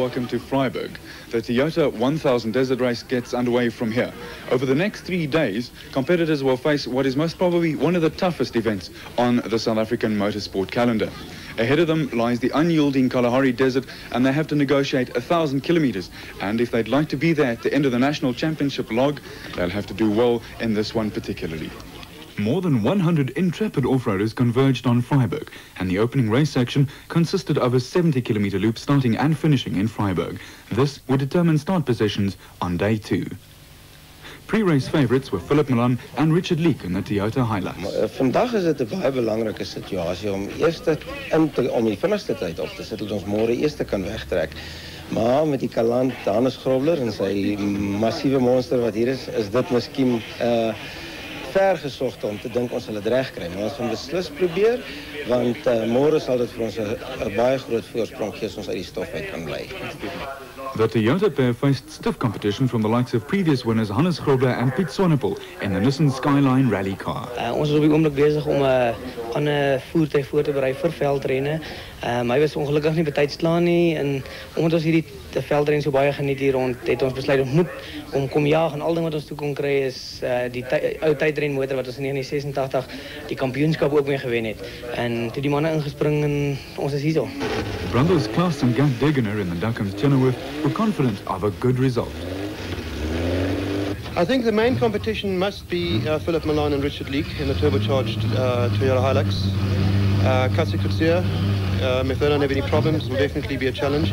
welcome to Freiburg. The Toyota 1000 Desert Race gets underway from here. Over the next 3 days, competitors will face what is most probably one of the toughest events on the South African motorsport calendar. Ahead of them lies the unyielding Kalahari Desert, and they have to negotiate 1,000 kilometers. And if they'd like to be there at the end of the National Championship log, they'll have to do well in this one particularly. More than 100 intrepid off-roaders converged on Freiburg, and the opening race section consisted of a 70-kilometer loop starting and finishing in Freiburg. This would determine start positions on day 2. Pre-race favourites were Philip Milan and Richard Leek in the Toyota Hilux. Vandag is dit 'n baie belangrike situasie om om die vinnigste tyd op te sit, dat ons môre eerste kan wegtrek. Maar met die kaland Hannes Grobler en sy massiewe monster wat hier is dit miskien ver gesocht om te dink ons sal dit reg kry. Maar ons gaan beslis probeer, want môre sal dit vir ons 'n baie groot voorsprong gee as ons uit die stof uit kan bly. The Toyota pair faced stiff competition from the likes of previous winners Hannes Grobler and Piet Swanepoel in the Nissan Skyline rally car. Ons is op die oomblik besig om 'n ander voertuig voor te berei vir veldrenne. Hy was ongelukkig nie betyds klaar nie, en omdat ons hierdie veldren so baie geniet hier rond, het ons besluit om kom jaag, en al ding wat ons toe kon kry is die ou tydrenmotor wat ons in 1986 die kampioenskap ook mee gewen het. En toe die manne ingespring en ons is hierso. Brando's Klaas and Gant Degener in the Duckham's Chenoweth were confident of a good result. I think the main competition must be Philip Milan and Richard Leek in the turbocharged Toyota Hilux. Kasi Kutsia, if they don't have any problems, will definitely be a challenge.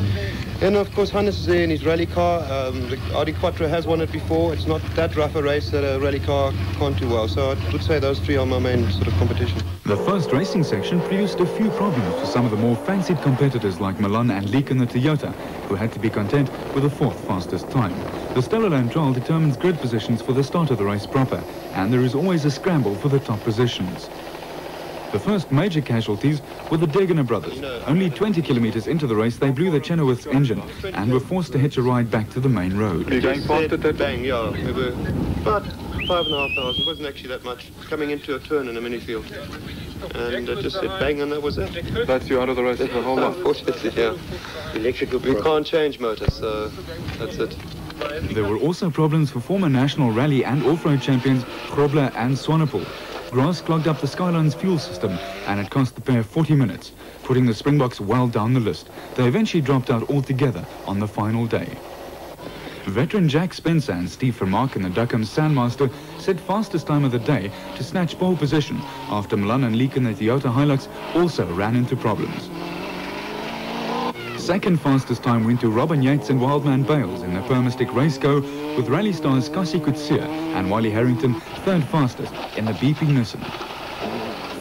And of course, Hannes is there in his rally car. The Audi Quattro has won it before. It's not that rough a race that a rally car can't do well. So I would say those three are my main sort of competition. The first racing section produced a few problems for some of the more fancied competitors like Milan and Leek in the Toyota, who had to be content with the 4th fastest time. The Stellarland trial determines grid positions for the start of the race proper, and there is always a scramble for the top positions. The first major casualties were the Degener brothers. Only 20 kilometers into the race, they blew the Chenoweth's engine and were forced to hitch a ride back to the main road. You're going fast at that? Bang, yeah. We were about 5,500. It wasn't actually that much. Coming into a turn in a mini field. And it just said bang, and that was it. That's you out of the race for the whole lot. Unfortunately, yeah. We can't change motors, so that's it. There were also problems for former national rally and off-road champions Grobler and Swanepoel. Grass clogged up the Skyline's fuel system, and it cost the pair 40 minutes, putting the Springboks well down the list. They eventually dropped out altogether on the final day. Veteran Jack Spencer and Steve Vermaak in the Duckham's Sandmaster said fastest time of the day to snatch pole position after Milan and Leek in the Toyota Hilux also ran into problems. Second fastest time went to Robin Yates and Wildman Bales in the Perma-Stick race go, with rally stars Kasi Kutsia and Wiley Harrington third fastest in the BP Nissan.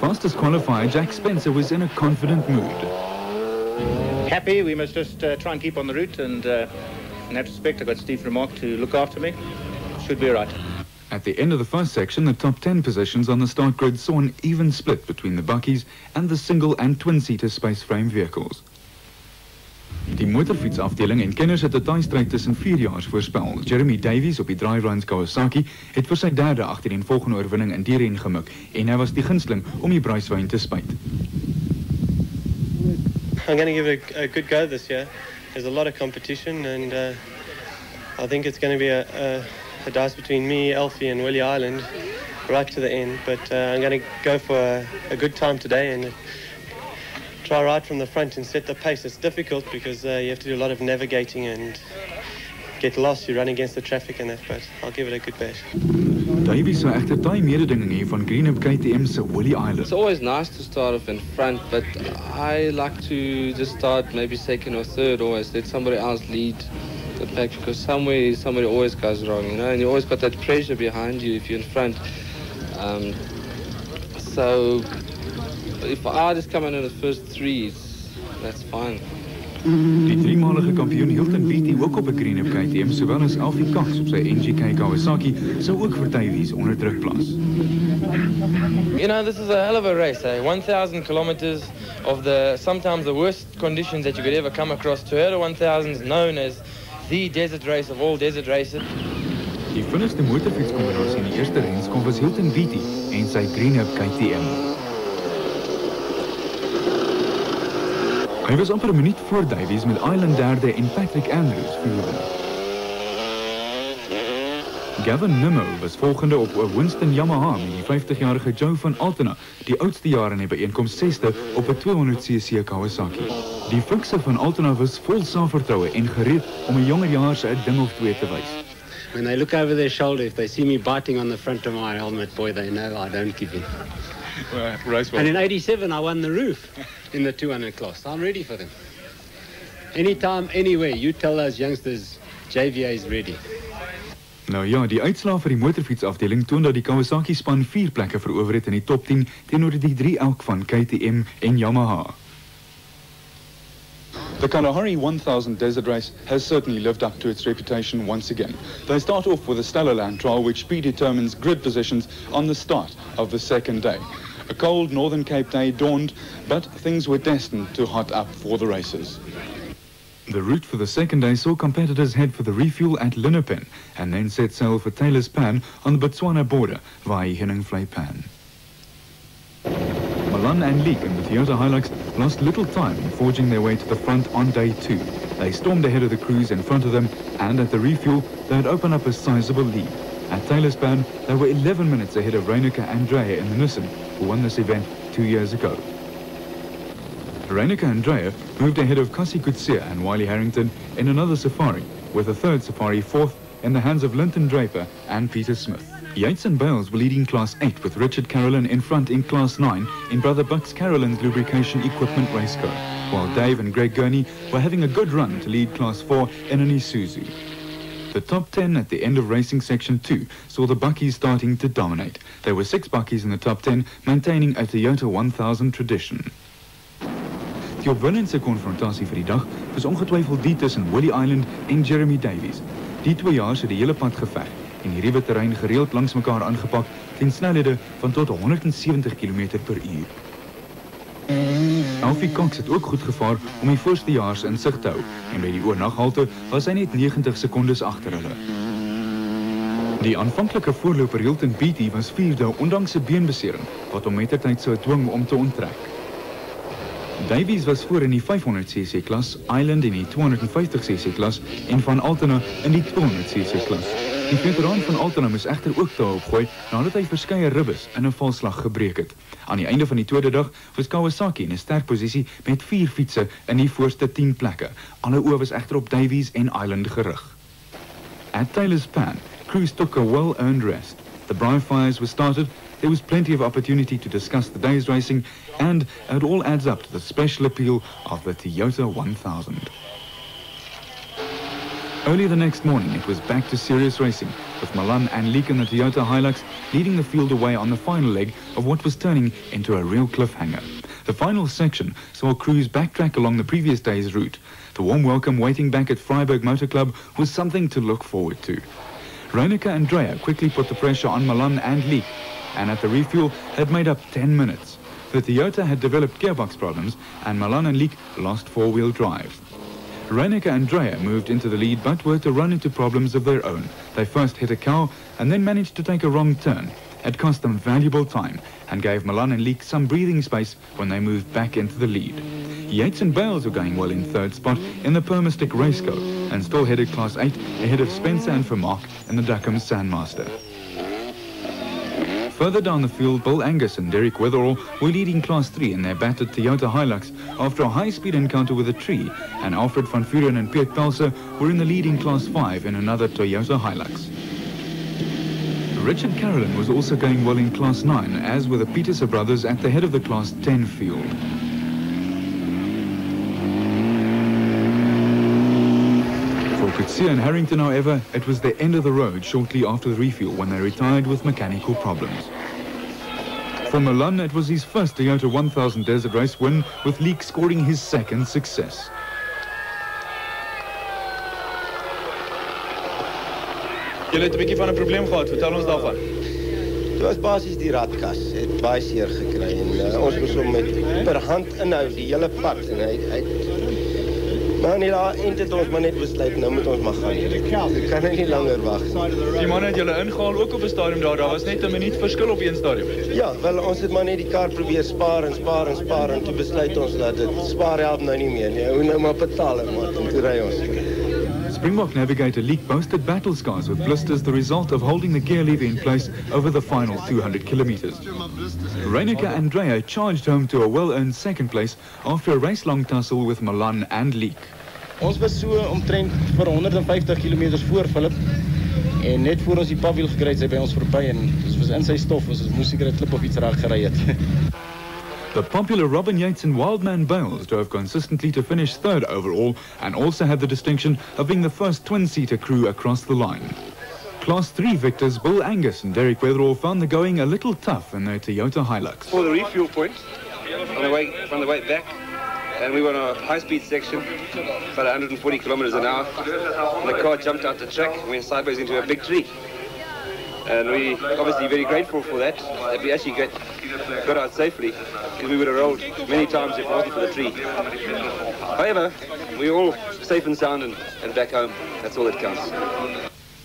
Fastest qualifier Jack Spencer was in a confident mood. Happy, we must just try and keep on the route, and in that respect I've got Steve Vermaak to look after me. Should be right. At the end of the first section, the top 10 positions on the start grid saw an even split between the bakkies and the single and twin-seater space frame vehicles. Die motorfietsafdeling en kenners het 'n tydstryd tussen 4-jaars voorspel. Jeremy Davies op die Drive-Runs Kawasaki het vir sy derde agtereenvolgende oorwinning in die ren gemik, en hy was die gunsteling om die prysswyn te spuit. I'm going to give it a good go this year. There's a lot of competition, and I think it's going to be a dice between me, Elfie and Willie Island right to the end, but I'm going to go for a good time today and try right from the front and set the pace. It's difficult because you have to do a lot of navigating and get lost. You run against the traffic and that, but I'll give it a good bash. Davies sou egter taai mededinging hê van Greenup KTM se Willie Island. It's always nice to start off in front, but I like to just start maybe second or third always. Let somebody else lead the pack, because somebody always goes wrong, you know, and you always got that pressure behind you if you're in front. So if I just come in the first 3, that's fine. Die driemalige kampioen Hilton Beatty, ook op 'n Greenup KTM, sowel as Alfie Cox op sy NGK Kawasaki, sou ook vir Davies onder druk plaas. You know, this is a hell of a race, eh? 1,000 kilometers of sometimes the worst conditions that you could ever come across. Toyota 1000 is known as the desert race of all desert races. Die vinnigste motorfietskombinasie in die eerste rens kom was Hilton Beatty en sy Greenup KTM. Hy was amper 'n minuut voor Davies met Island derde en Patrick Andrews vierde. Gavin Nimmo was volgende op 'n Winston Yamaha met die 50-jarige Joe van Altena, die oudste jaar in die byeenkoms 6ste op 'n 200cc Kawasaki. Die fikse van Altena was vol selfvertroue en gereed om 'n jonger jaar se 'n ding of twee te wys. When they look over their shoulder, if they see me biting on the front of my helmet, boy, they know I don't give in. And in 87, I won the roof in the 200 class. I'm ready for them. Anytime, anywhere, you tell those youngsters, JVA is ready. Nou ja, die uitslae vir die motorfietsafdeling toon dat die Kawasaki span 4 plekke verower het in die top 10 teenoor die 3 elk van KTM en Yamaha. The Kalahari 1000 Desert Race has certainly lived up to its reputation once again. They start off with a stellar land trial which predetermines grid positions on the start of the second day. A cold Northern Cape day dawned, but things were destined to hot up for the races. The route for the second day saw competitors head for the refuel at Linnepen and then set sail for Taylor's Pan on the Botswana border via Heninvlei Pan. Milan and Leek in the Toyota Hilux lost little time in forging their way to the front on day 2. They stormed ahead of the crews in front of them, and at the refuel, they had opened up a sizable lead. At Taylor's Pan, they were 11 minutes ahead of Kunneke and Dreyer in the Nissan, who won this event 2 years ago. Kunneke and Dreyer moved ahead of Cassie Coetzee and Wiley Harrington in another safari, with a third safari fourth in the hands of Linton Draper and Peter Smith. Yates and Bales were leading Class 8 with Richard Carolyn in front in Class 9 in Brother Bucks Carolyn's lubrication equipment race car, while Dave and Greg Gurney were having a good run to lead Class 4 in an Isuzu. The top 10 at the end of racing section 2 saw the Buckies starting to dominate. There were 6 Buckies in the top 10, maintaining a Toyota 1000 tradition. Die opwindendste konfrontasie vir die dag was ongetwyfeld die tussen Willie Island en Jeremy Davies. Die 2 jaar het die hele pad geveg en die ruwe terrein gereeld langs mekaar aangepak teen snelhede van tot 170 km/h. Alfie Cox het ook goed gevaar om die voorste jaars in sig te hou en by die oornaghalte was hy net 90 sekondes agter hulle. Die aanvanklike voorloper Hilton Beattie was 4de ondanks 'n beenbesering wat hom mettertyd sou dwing om te onttrek. Davies was voor in die 500cc klas, Island in die 250cc klas en Van Altena in die 200cc klas. Die veteraan van Altena moes egter ook te hulp gooi nadat hy verskeie ribbes in 'n valslag gebreek het. Aan die einde van die tweede dag was Kawasaki in 'n sterk posisie met 4 fietsse in die voorste 10 plekke. Alle oë was egter op Davies en Island gerig. At Taylor's Pan, crews took a well-earned rest. The briar fires were started. There was plenty of opportunity to discuss the day's racing, and it all adds up to the special appeal of the Toyota 1000. Early the next morning, it was back to serious racing, with Milan and Leek in the Toyota Hilux leading the field away on the final leg of what was turning into a real cliffhanger. The final section saw crews backtrack along the previous day's route. The warm welcome waiting back at Freiburg Motor Club was something to look forward to. Kunneke and Dreyer quickly put the pressure on Milan and Leek, and at the refuel had made up 10 minutes. The Toyota had developed gearbox problems, and Milan and Leek lost 4-wheel drive. Kunneke and Dreyer moved into the lead, but were to run into problems of their own. They first hit a cow, and then managed to take a wrong turn. It cost them valuable time, and gave Milan and Leek some breathing space when they moved back into the lead. Yates and Bales were going well in third spot in the Permastick Raceco, and still headed Class 8 ahead of Spencer and Vermaak in the Duckham Sandmaster. Further down the field, Bill Angus and Derek Wetherall were leading Class 3 in their battered Toyota Hilux after a high-speed encounter with a tree, and Alfred van Vuren and Piet Pelser were in the lead in Class 5 in another Toyota Hilux. Richard Carolyn was also going well in Class 9, as were the Petersen brothers at the head of the Class 10 field. For Coetzee and Harrington, however, it was the end of the road shortly after the refuel when they retired with mechanical problems. For Milan, it was his first Toyota 1000 Desert Race win, with Leek scoring his second success. Jy het 'n bietjie van 'n probleem gehad, vertel ons daarvan. Dit was basies die radkas, het baie seer gekry en ons moes hom met per hand inhou die hele pad en hy Maar in die eind het ons maar net besluit, nou moet ons maar gaan. Ek kan nie langer wag. Die manne het julle ingehaal ook op 'n stadium daar. Daar was net 'n minuut verskil op een stadium. Ja, wel ons het maar net die kar probeer spaar en toe besluit ons dat dit spaar help nou nie meer nie. Hoe nou maar betaal maar en toe ry ons. Springbok navigator Leek boasted battle scars with blisters, the result of holding the gear lever in place over the final 200 kilometers. Kunneke and Andrea charged home to a well-earned second place after a race-long tussle with Milan and Leek. Ons was so omtrent vir 150 km voor Philip en net voor ons die papwiel gekry het, sy by ons verby en ons was in sy stof, ons moes seker 'n klip of iets reg gery het. The popular Robin Yates and Wildman Bales drove consistently to finish third overall and also had the distinction of being the first twin-seater crew across the line. Class 3 victors Bill Angus and Derek Weatherall found the going a little tough in their Toyota Hilux. For the refuel point, from the way back, and we were on a high-speed section, about 140 kilometers an hour, and the car jumped out the track and went sideways into a big tree. And we obviously very grateful for that we actually got out safely, because we would have rolled many times if it wasn't for the tree. However, we were all safe and sound and back home. That's all that counts.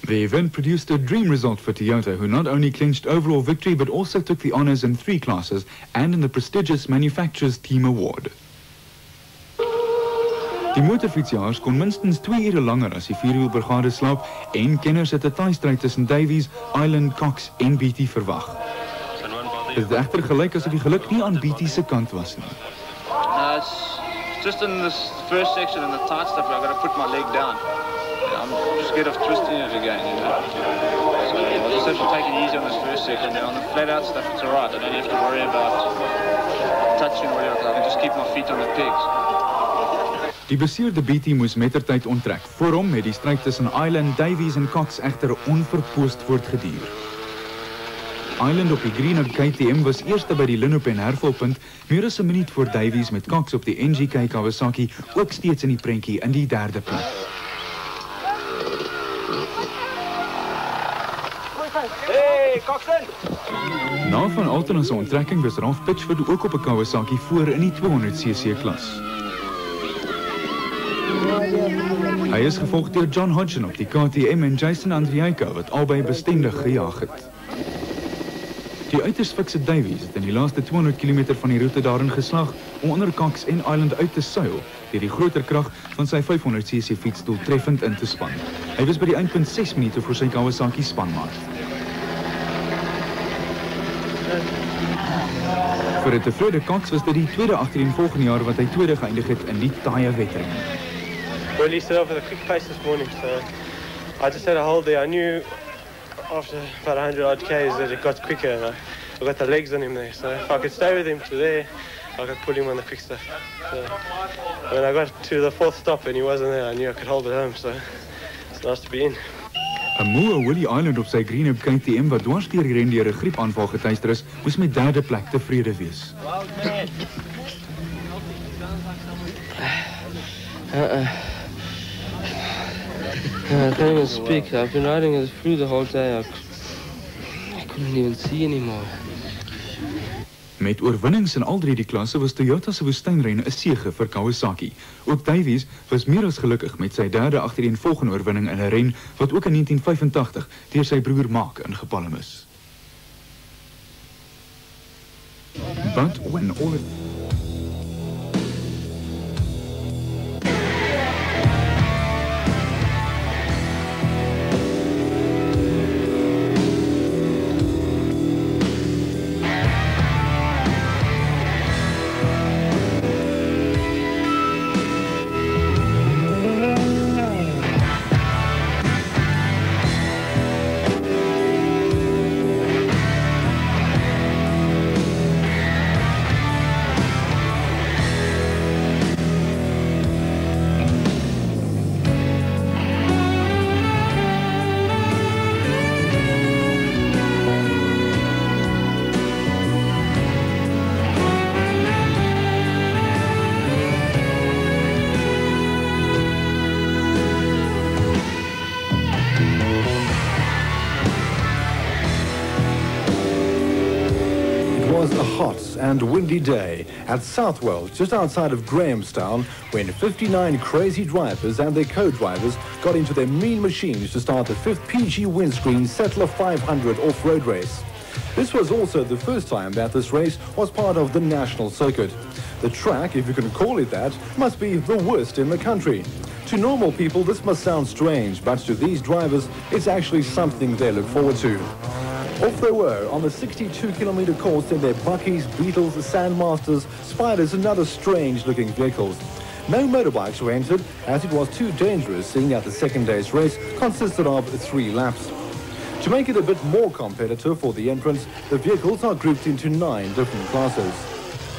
The event produced a dream result for Toyota, who not only clinched overall victory but also took the honours in 3 classes and in the prestigious Manufacturers Team Award. Die motorfietsjaars kon minstens 2 ure langer as die 4-wielbrigade slaap en kenners het 'n taaistryd tussen Davies, Island, Cox en BT verwag. Dit het egter gelyk asof die geluk nie aan BT se kant was nie. It's just in this first section in the tight stuff I've got to put my leg down. I'm just scared of twisting it again, you know. So I just have to take it easy on this first section, and on the flat out stuff it's alright. I don't have to worry about touching or whatever, I can just keep my feet on the pegs. Die beseerde BT moes mettertyd onttrek. Voor hom het die stryd tussen Island, Davies en Cox egter onverpoost voortgeduur. Island op die Green KTM was eerste by die Linop en hervalpunt, meer as 'n minuut voor Davies met Cox op die NGK Kawasaki ook steeds in die prentjie in die 3de plek. Hey, Coxon! Na van Alton se onttrekking was Ralph Pitchford ook op 'n Kawasaki voor in die 200cc klas. Hy is gevolg deur John Hodgson op die KTM en Jason Andriaika wat albei bestendig gejaag het. Die uiters fikse Davies het in die laaste 200 km van die roete daarin geslag om onder Cox en Island uit te suil deur die groter krag van sy 500cc fiets doeltreffend in te span. Hy was by die eindpunt 6 minute voor sy Kawasaki spanmaat. Vir 'n tevrede Cox was dit die tweede agtereenvolgende jaar wat hy tweede geëindig het in die taaie wedren. Well, he set off with a quick pace this morning, so I just had a hold there. I knew after about 100 odd k's that it got quicker, and I got the legs on him there. So if I could stay with him to there, I could pull him on the quick stuff. So when I got to the 4th stop and he wasn't there, I knew I could hold it home. So it's nice to be in. 'n moe Willie Island op sy Green KTM wat dwars deur die ren deur 'n griepaanval getuister is, moes met 3de plek tevrede wees. I can't even speak. I've been riding it through the whole day. I couldn't even see anymore. Met oorwinnings in al 3 die klasse was Toyota se woestynrenne 'n sege vir Kawasaki. Ook Davies was meer as gelukkig met sy 3de agtereenvolgende oorwinning in 'n ren wat ook in 1985 deur sy broer Mark ingepalm is. But when all was a hot and windy day at Southwell, just outside of Grahamstown, when 59 crazy drivers and their co-drivers got into their mean machines to start the 5th PG Windscreen Settler 500 off-road race. This was also the first time that this race was part of the national circuit. The track, if you can call it that, must be the worst in the country. To normal people, this must sound strange, but to these drivers, it's actually something they look forward to. Off they were on the 62-kilometer course in their Buckies, Beetles, Sandmasters, Spiders and other strange-looking vehicles. No motorbikes were entered, as it was too dangerous, seeing that the second day's race consisted of 3 laps. To make it a bit more competitive for the entrants, the vehicles are grouped into 9 different classes.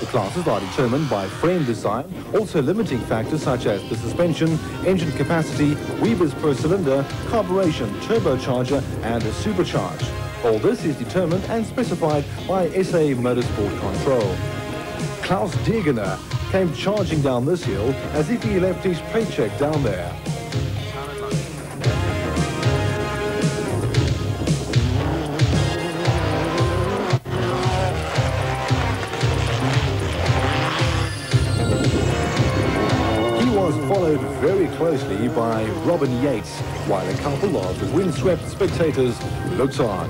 The classes are determined by frame design, also limiting factors such as the suspension, engine capacity, Weber's per cylinder, carburation, turbocharger and a supercharge. All this is determined and specified by SA Motorsport Control. Klaus Degener came charging down this hill as if he left his paycheck down there. Followed very closely by Robin Yates, while a couple of windswept spectators looked on.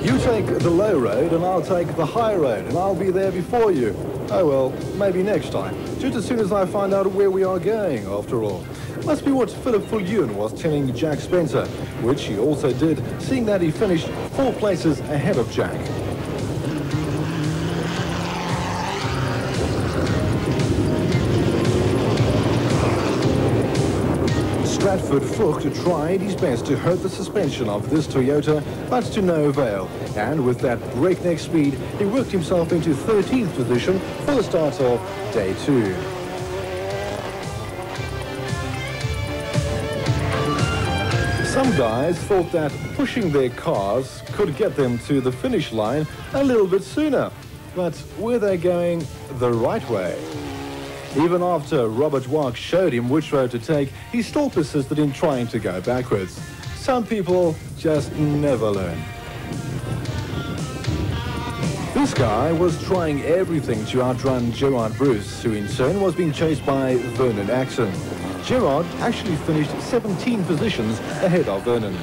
You take the low road and I'll take the high road and I'll be there before you. Oh well, maybe next time, just as soon as I find out where we are going, after all. Must be what Philip Fullion was telling Jack Spencer, which he also did, seeing that he finished 4 places ahead of Jack. Stratford Focht tried his best to hurt the suspension of this Toyota, but to no avail. And with that breakneck speed, he worked himself into 13th position for the start of day 2. Some guys thought that pushing their cars could get them to the finish line a little bit sooner. But were they going the right way? Even after Robert Walk showed him which road to take, he still persisted in trying to go backwards. Some people just never learn. This guy was trying everything to outrun Gerard Bruce, who in turn was being chased by Vernon Axon. Gerard actually finished 17 positions ahead of Vernon.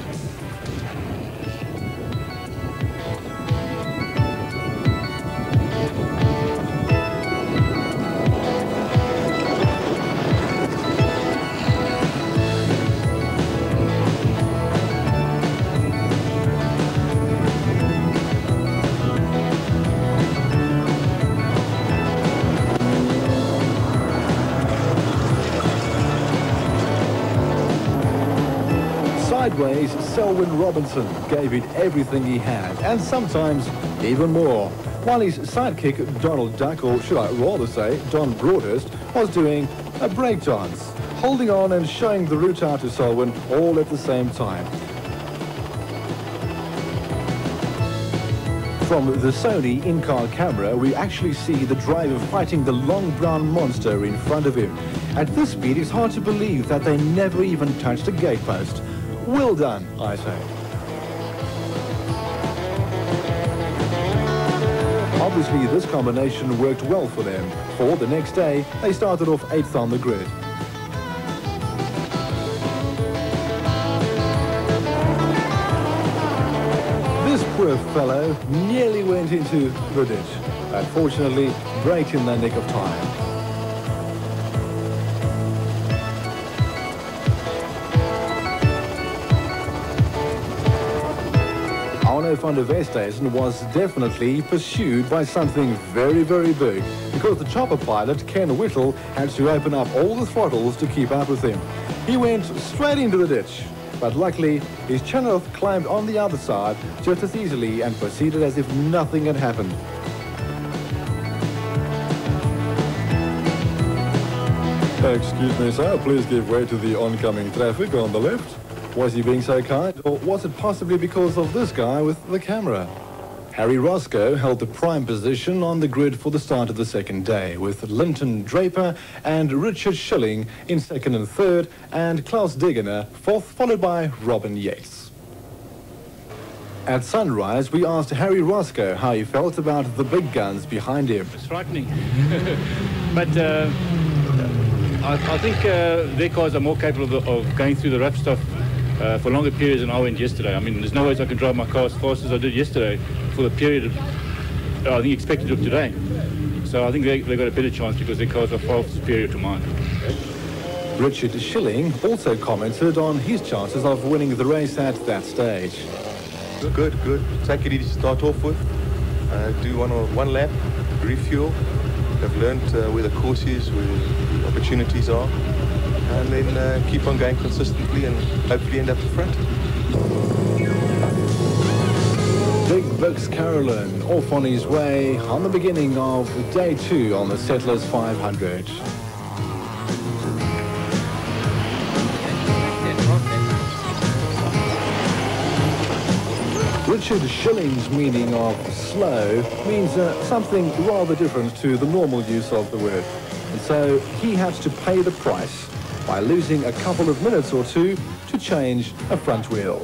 Sideways, Selwyn Robinson gave it everything he had, and sometimes even more, while his sidekick Donald Duck, or should I rather say Don Broadhurst, was doing a breakdance, holding on and showing the route out to Selwyn all at the same time. From the Sony in-car camera, we actually see the driver fighting the long brown monster in front of him. At this speed, it's hard to believe that they never even touched a gatepost. Well done, I say. Obviously, this combination worked well for them, for the next day, they started off 8th on the grid. This poor fellow nearly went into the ditch. Unfortunately, right in the nick of time. Arno van der Westhuizen was definitely pursued by something very, very big, because the chopper pilot, Ken Whittle, had to open up all the throttles to keep up with him. He went straight into the ditch, but luckily his channel climbed on the other side just as easily and proceeded as if nothing had happened. Excuse me, sir, please give way to the oncoming traffic on the left. Was he being so kind, or was it possibly because of this guy with the camera? Harry Roscoe held the prime position on the grid for the start of the second day, with Linton Draper and Richard Schilling in second and third, and Klaus Degener fourth, followed by Robin Yates. At sunrise, we asked Harry Roscoe how he felt about the big guns behind him. It's frightening. But I think their cars are more capable of going through the rough stuff for longer periods than I went yesterday. I mean, there's no ways I can drive my car as fast as I did yesterday for the period I think expected of today. So I think they got a better chance because their cars are far superior to mine. Richard Schilling also commented on his chances of winning the race at that stage. Good. Take it easy to start off with. Do one lap, refuel. Have learned where the course is, where the opportunities are, and then keep on going consistently and hopefully end up in front. Big Bucks Carolyn off on his way on the beginning of day 2 on the Settlers 500. Richard Schilling's meaning of slow means something rather different to the normal use of the word. And so he had to pay the price by losing a couple of minutes or two to change a front wheel.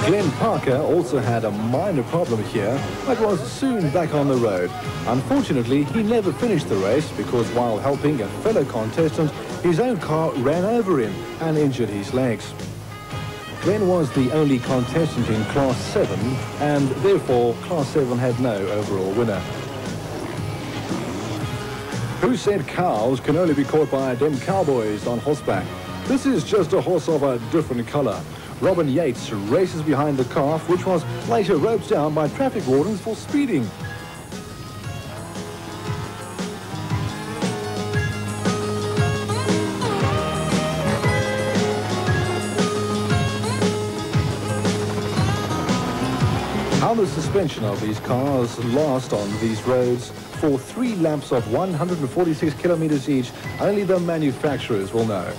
Glenn Parker also had a minor problem here, but was soon back on the road. Unfortunately, he never finished the race because while helping a fellow contestant, his own car ran over him and injured his legs. Glenn was the only contestant in Class 7, and therefore Class 7 had no overall winner. Who said cows can only be caught by them cowboys on horseback? This is just a horse of a different color. Robin Yates races behind the calf, which was later roped down by traffic wardens for speeding. How the suspension of these cars last on these roads for 3 laps of 146 kilometers each, only the manufacturers will know.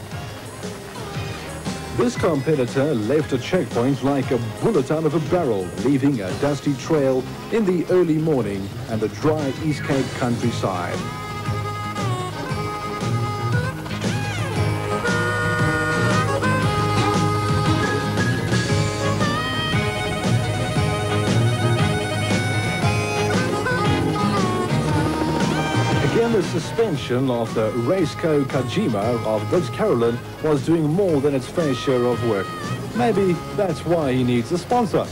This competitor left a checkpoint like a bullet out of a barrel, leaving a dusty trail in the early morning and the dry East Cape countryside. The suspension of the Raceco Kajima of Bucks Carolyn was doing more than its fair share of work. Maybe that's why he needs a sponsor.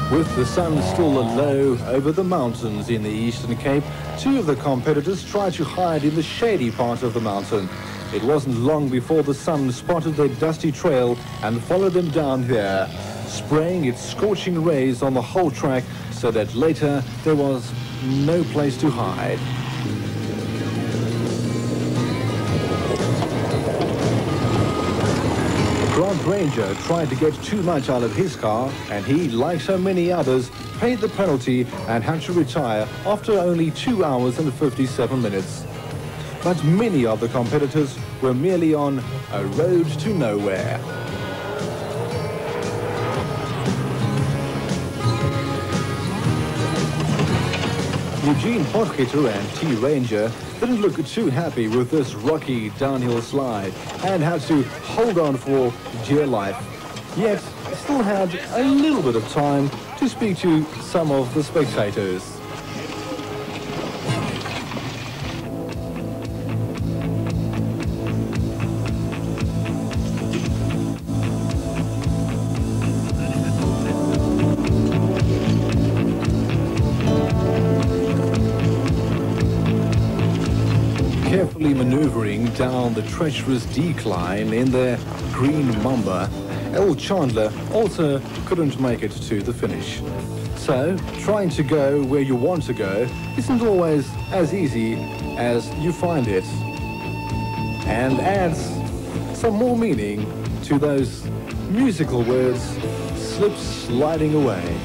With the sun still low over the mountains in the Eastern Cape, 2 of the competitors tried to hide in the shady part of the mountain. It wasn't long before the sun spotted their dusty trail and followed them down there, spraying its scorching rays on the whole track so that later there was no place to hide. Grant Ranger tried to get too much out of his car, and he, like so many others, paid the penalty and had to retire after only 2 hours and 57 minutes. But many of the competitors were merely on a road to nowhere. Eugene Potgieter and T. Ranger didn't look too happy with this rocky downhill slide and had to hold on for dear life, yet still had a little bit of time to speak to some of the spectators. Carefully maneuvering down the treacherous decline in their green Mamba, El Chandler also couldn't make it to the finish. So, trying to go where you want to go isn't always as easy as you find it, and adds some more meaning to those musical words, slip sliding away.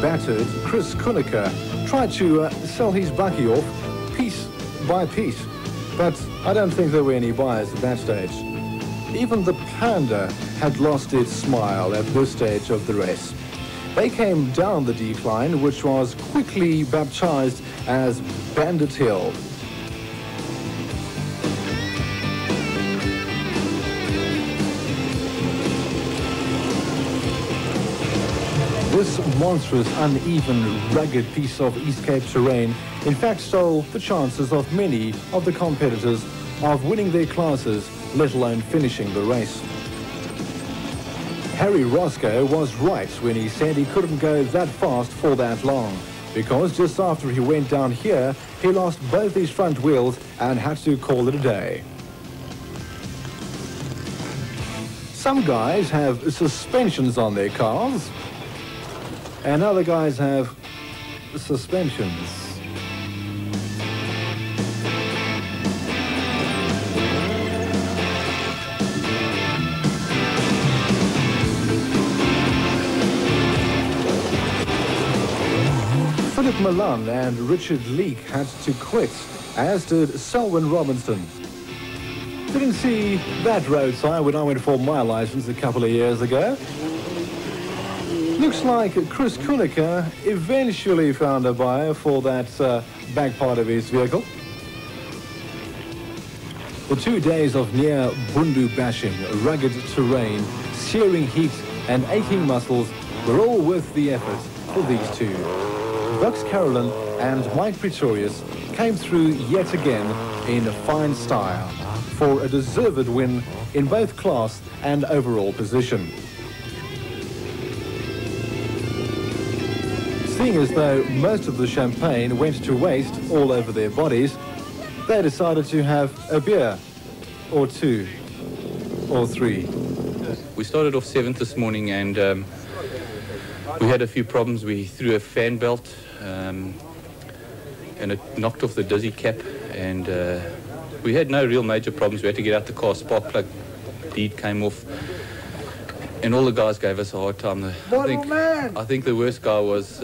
Battered Chris Kunneke tried to sell his bakkie off piece by piece, But I don't think there were any buyers at that stage. Even the Panda had lost its smile at this stage of the race. They came down the decline, which was quickly baptized as Bandit Hill. This monstrous, uneven, rugged piece of East Cape terrain in fact stole the chances of many of the competitors of winning their classes, let alone finishing the race. Harry Roscoe was right when he said he couldn't go that fast for that long, because just after he went down here, he lost both his front wheels and had to call it a day. Some guys have suspensions on their cars, and other guys have suspensions. Philip Milan and Richard Leake had to quit, as did Selwyn Robinson. Didn't see that road sign when I went for my license a couple of years ago. Looks like Chris Kunneke eventually found a buyer for that back part of his vehicle. The 2 days of near bundu bashing, rugged terrain, searing heat and aching muscles were all worth the effort for these two. Bucks Carolyn and Mike Pretorius came through yet again in fine style for a deserved win in both class and overall position. Seeing as though most of the champagne went to waste all over their bodies, they decided to have a beer, or two, or three. We started off 7th this morning, and we had a few problems. We threw a fan belt, and it knocked off the dizzy cap, and we had no real major problems. We had to get out the car. Spark plug lead came off, and all the guys gave us a hard time. I think the worst guy was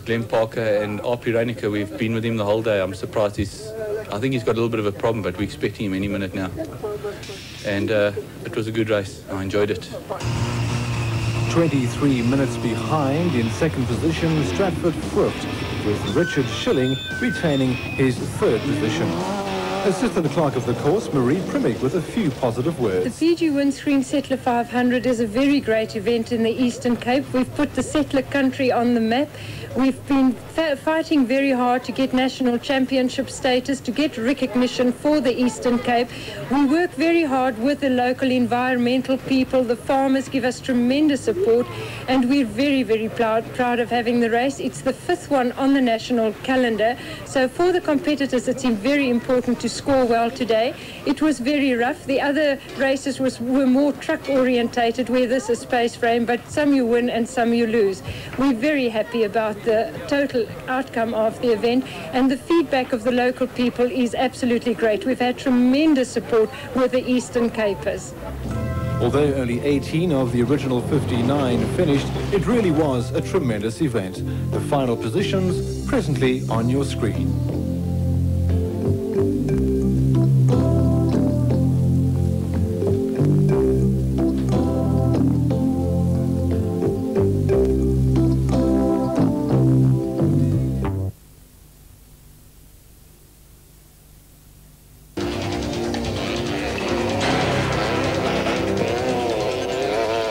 Glenn Parker and RP Kunneke. We've been with him the whole day. I'm surprised I think he's got a little bit of a problem, but we're expecting him any minute now. And it was a good race. I enjoyed it. 23 minutes behind in second position, Stratford Frucht, with Richard Schilling retaining his third position. Assistant clerk of the course, Marie Primmick, with a few positive words. The PG Windscreen Settler 500 is a very great event in the Eastern Cape. We've put the settler country on the map. We've been fighting very hard to get national championship status, to get recognition for the Eastern Cape. We work very hard with the local environmental people. The farmers give us tremendous support, and we're very, very proud of having the race. It's the 5th one on the national calendar. So for the competitors, it's very important to score well today. It was very rough. The other races were more truck orientated, where this is space frame, but some you win and some you lose. We're very happy about the total outcome of the event, and the feedback of the local people is absolutely great. We've had tremendous support with the Eastern Capers. Although only 18 of the original 59 finished, it really was a tremendous event. The final positions presently on your screen.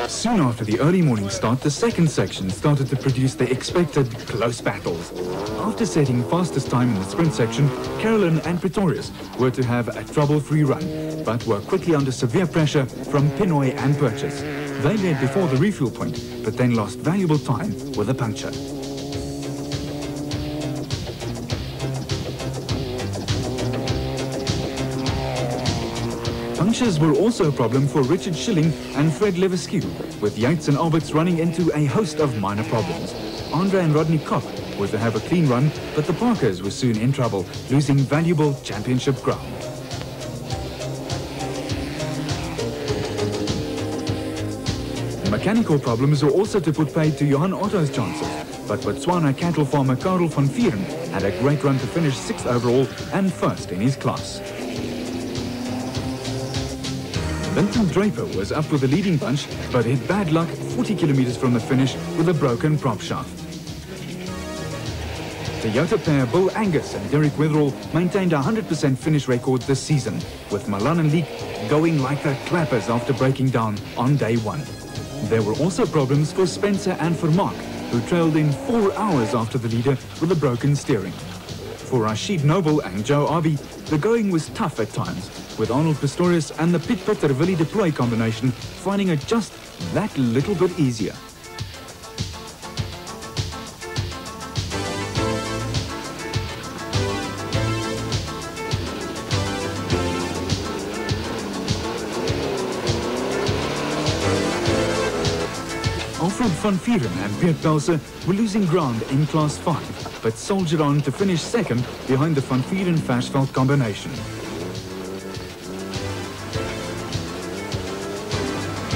Soon after the early morning start, the second section started to produce the expected close battles. After setting fastest time in the sprint section, Carolyn and Pretorius were to have a trouble-free run, but were quickly under severe pressure from Pinoy and Purchase. They led before the refuel point, but then lost valuable time with a puncture. Punctures were also a problem for Richard Schilling and Fred Levesque, with Yates and Alberts running into a host of minor problems. Andre and Rodney Kopp were to have a clean run, but the Parkers were soon in trouble, losing valuable championship ground. Mechanical problems were also to put paid to Johan Otto's chances. but Botswana cattle farmer Karel van Vieren had a great run to finish 6th overall and 1st in his class. Linton Draper was up with the leading bunch, but had bad luck 40 kilometers from the finish with a broken prop shaft. Toyota pair Bill Angus and Derek Wetherall maintained a 100% finish record this season, with Milan and Leek going like the clappers after breaking down on day 1. There were also problems for Spencer and for Mark, who trailed in 4 hours after the leader with a broken steering. For Rashid Noble and Joe Arby, the going was tough at times, with Arnold Pistorius and the Piet Pitter Willie de Plooy combination finding it just that little bit easier. Alfred van Vieren and Piet Pelser were losing ground in Class 5, but soldiered on to finish 2nd behind the van Vieren-Versveld combination.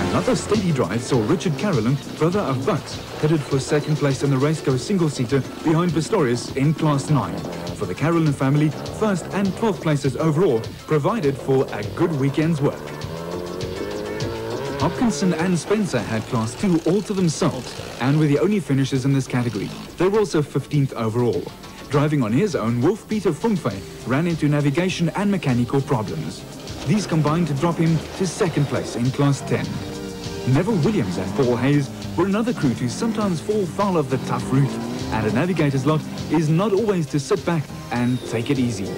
Another steady drive saw Richard Carolyn, brother of Bucks, headed for 2nd place in the Raceco single-seater behind Pistorius in Class 9. For the Carolyn family, 1st and 12th places overall provided for a good weekend's work. Hopkinson and Spencer had Class 2 all to themselves and were the only finishers in this category. They were also 15th overall. Driving on his own, Wolf Peter Fumfe ran into navigation and mechanical problems. These combined to drop him to 2nd place in Class 10. Neville Williams and Paul Hayes were another crew to sometimes fall foul of the tough route, and a navigator's lot is not always to sit back and take it easy.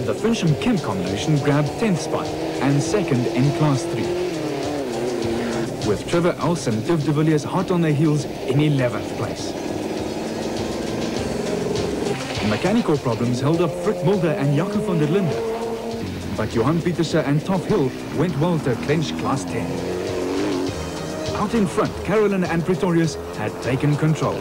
The Fincham-Kemp combination grabbed 10th spot and 2nd in Class 3. With Trevor Els and Div de Villiers hot on their heels in 11th place. Mechanical problems held up Frik Mulder and Jaco van der Linde, but Johan Pieterse and Toff Hill went well to clinch Class 10. Out in front, Carolyn and Pretorius had taken control.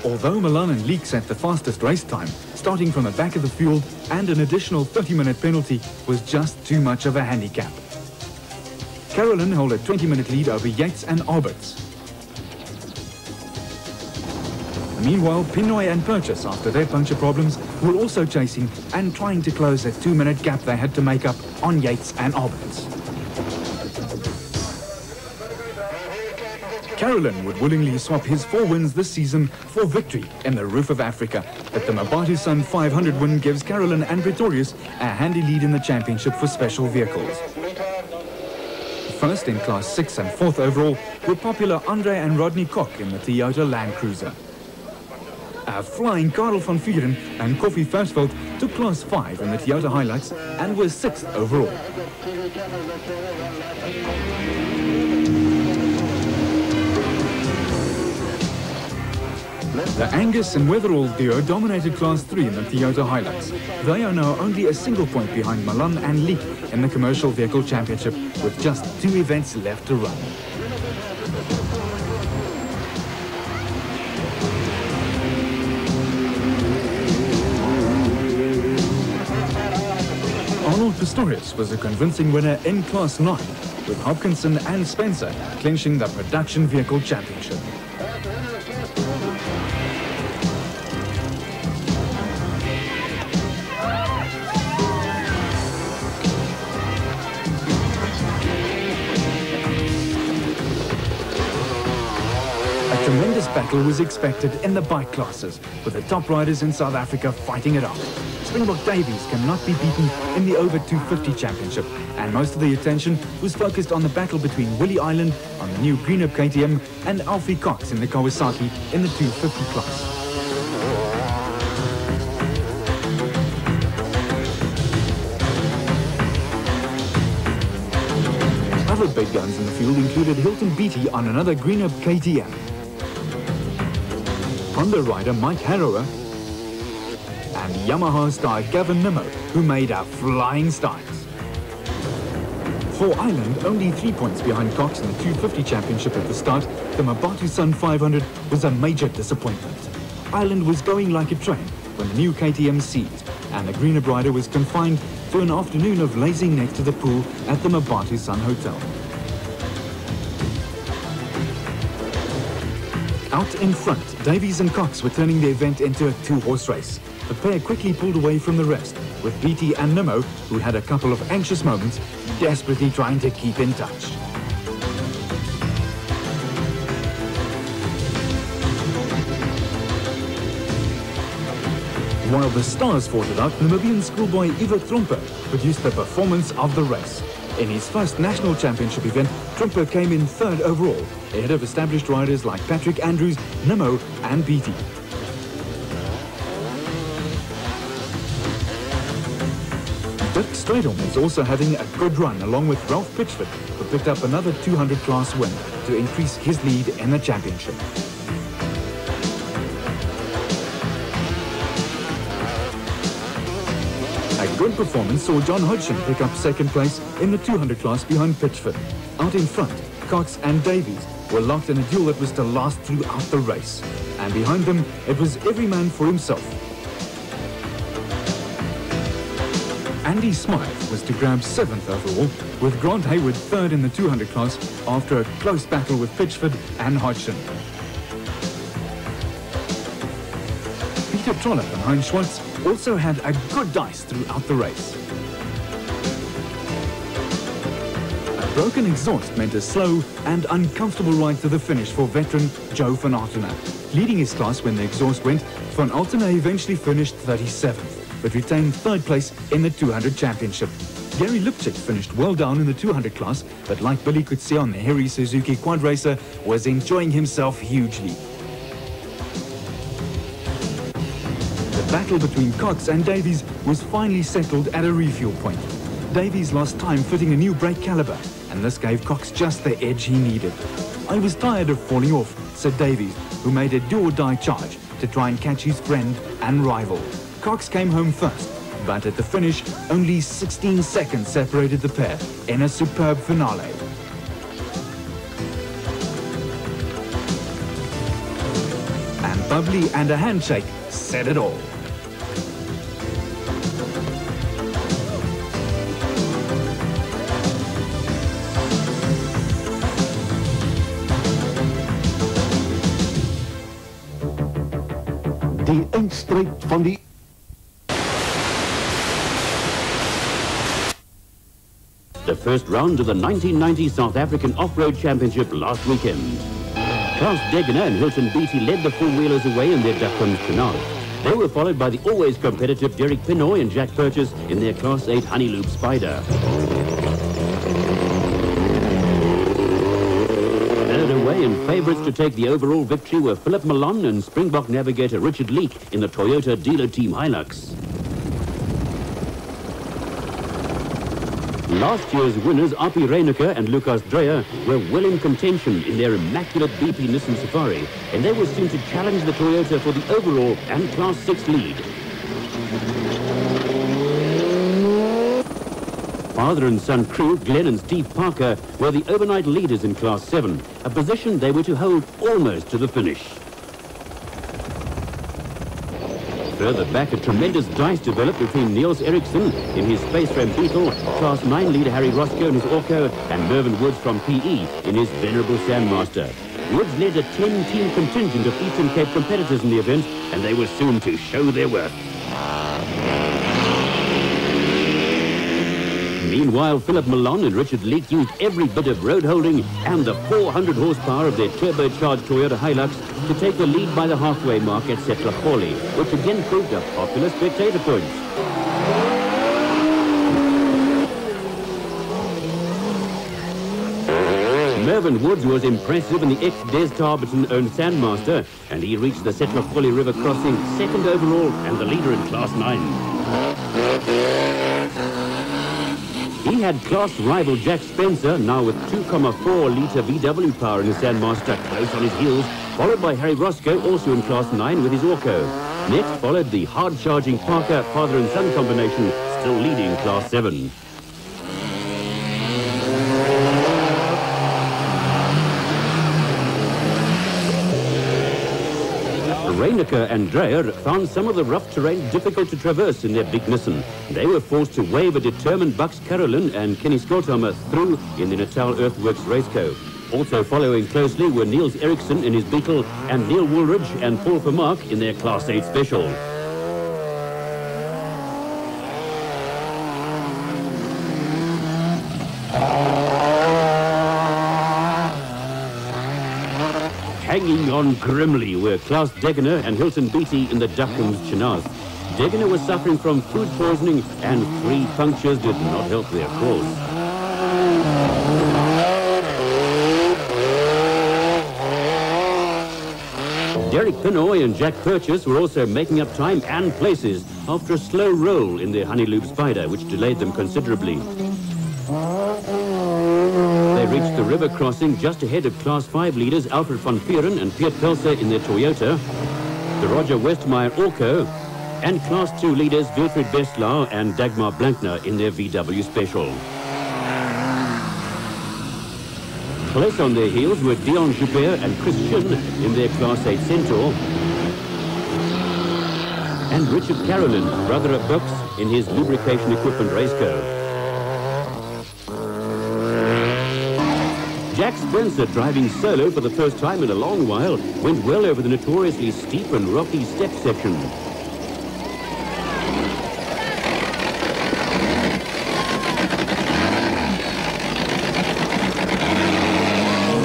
Although Milan and Leek set the fastest race time, starting from the back of the field, and an additional 30-minute penalty was just too much of a handicap. Carolyn held a 20-minute lead over Yates and Alberts. Meanwhile, Pinoy and Purchase, after their puncture problems, were also chasing and trying to close a 2-minute gap they had to make up on Yates and Alberts. Carolyn would willingly swap his 4 wins this season for victory in the Roof of Africa, but the Mabatu Sun 500 win gives Carolyn and Pretorius a handy lead in the championship for special vehicles. First in Class 6 and 4th overall were popular Andre and Rodney Koch in the Toyota Land Cruiser. A flying Karel van Vieren and Koffie Versveld took Class 5 in the Toyota Highlights and were 6th overall. The Angus and Wetherall duo dominated Class 3 in the Toyota Highlights. They are now only a single point behind Milan and Leek in the Commercial Vehicle Championship, with just 2 events left to run. Arnold Pistorius was a convincing winner in Class 9, with Hopkinson and Spencer clinching the Production Vehicle Championship. A tremendous battle was expected in the bike classes, with the top riders in South Africa fighting it out. Springbok Davies cannot be beaten in the over 250 championship, and most of the attention was focused on the battle between Willie Island on the new Greenup KTM and Alfie Cox in the Kawasaki in the 250 class. Other big guns in the field included Hilton Beattie on another Greenup KTM, Honda rider Mike Harrower, and Yamaha star Gavin Nimmo, who made a flying start. For Ireland, only 3 points behind Cox in the 250 championship at the start, the Mabatu Sun 500 was a major disappointment. Ireland was going like a train when the new KTM seized, and the Greenup rider was confined to an afternoon of lazing next to the pool at the Mabatu Sun Hotel. Out in front, Davies and Cox were turning the event into a two-horse race. The pair quickly pulled away from the rest, with Beatty and Nimmo, who had a couple of anxious moments, desperately trying to keep in touch. While the stars fought it out, Namibian schoolboy Ivo Trompe produced the performance of the race. In his first national championship event, Trompe came in third overall, ahead of established riders like Patrick Andrews, Nimmo and Beatty. Dirk Stradom is also having a good run, along with Ralph Pitchford, who picked up another 200 class win to increase his lead in the championship. A good performance saw John Hodgson pick up second place in the 200 class behind Pitchford. Out in front, Cox and Davies were locked in a duel that was to last throughout the race. And behind them, it was every man for himself. Andy Smythe was to grab 7th overall, with Grant Hayward 3rd in the 200 class after a close battle with Pitchford and Hodgson. Peter Trollope and Heinz Schwartz also had a good dice throughout the race. A broken exhaust meant a slow and uncomfortable ride to the finish for veteran Joe van Altena. Leading his class when the exhaust went, Van Altena eventually finished 37th, but retained 3rd place in the 200 championship. Gary Lipchik finished well down in the 200 class, but like Billy could see on the Harry Suzuki quad racer, was enjoying himself hugely. The battle between Cox and Davies was finally settled at a refuel point. Davies lost time fitting a new brake caliber, and this gave Cox just the edge he needed. "I was tired of falling off," said Davies, who made a do-or-die charge to try and catch his friend and rival. Cox came home first, but at the finish, only 16 seconds separated the pair in a superb finale. And bubbly and a handshake said it all. Die eindstryd van die The first round of the 1990 South African Off-Road Championship last weekend. Klaus Degener and Hilton Beatty led the four-wheelers away in their Ducklands Canal. They were followed by the always competitive Derek Pinoy and Jack Purchase in their Class 8 Honeyloop Spider. Third away and favourites to take the overall victory were Philip Malone and Springbok navigator Richard Leek in the Toyota dealer team Hilux. Last year's winners, Api Reyneke and Lucas Dreyer, were well in contention in their immaculate BP Nissan Safari, and they were soon to challenge the Toyota for the overall and Class 6 lead. Father and son crew, Glenn and Steve Parker, were the overnight leaders in Class 7, a position they were to hold almost to the finish. Further back, a tremendous dice developed between Niels Eriksson in his Space Ram Beetle, Class 9 leader Harry Roscoe in his Orco, and Mervyn Woods from PE in his venerable Sandmaster. Woods led a 10-team contingent of Eastern Cape competitors in the event, and they were soon to show their worth. Meanwhile, Philip Malone and Richard Leek used every bit of road holding and the 400 horsepower of their turbocharged Toyota Hilux to take the lead by the halfway mark at Setlagoli, which again proved a popular spectator point. Mervyn Woods was impressive in the ex-Des Tarberton-owned Sandmaster, and he reached the Setlagoli River crossing second overall and the leader in Class 9. He had class rival Jack Spencer, now with 2.4-litre VW power in his Sandmaster, close on his heels, followed by Harry Roscoe, also in Class 9 with his Orco. Next followed the hard-charging Parker father and son combination, still leading Class 7. Reyneke and Dreyer found some of the rough terrain difficult to traverse in their big Nissan. They were forced to wave a determined Bucks Carolyn and Kenny Skolthammer through in the Natal Earthworks Raceco. Also following closely were Niels Eriksen in his Beetle and Neil Woolridge and Paul Vermaak in their Class 8 Special. Hanging on grimly were Klaus Degener and Hilton Beattie in the Duckham's Chenarth. Degener was suffering from food poisoning and 3 punctures did not help their cause. Derek Pinoy and Jack Purchase were also making up time and places after a slow roll in their Honeyloob Spider, which delayed them considerably. They reached the river crossing just ahead of Class 5 leaders Alfred van Vuuren and Piet Pelser in their Toyota, the Roger Westmeyer Orco, and Class 2 leaders Wilfried Bestlau and Dagmar Blankner in their VW Special. Close on their heels were Dion Joubert and Chris Shin in their Class 8 Centaur, and Richard Carolyn, brother of Bucks, in his lubrication equipment racecar. Jack Spencer, driving solo for the first time in a long while, went well over the notoriously steep and rocky step section.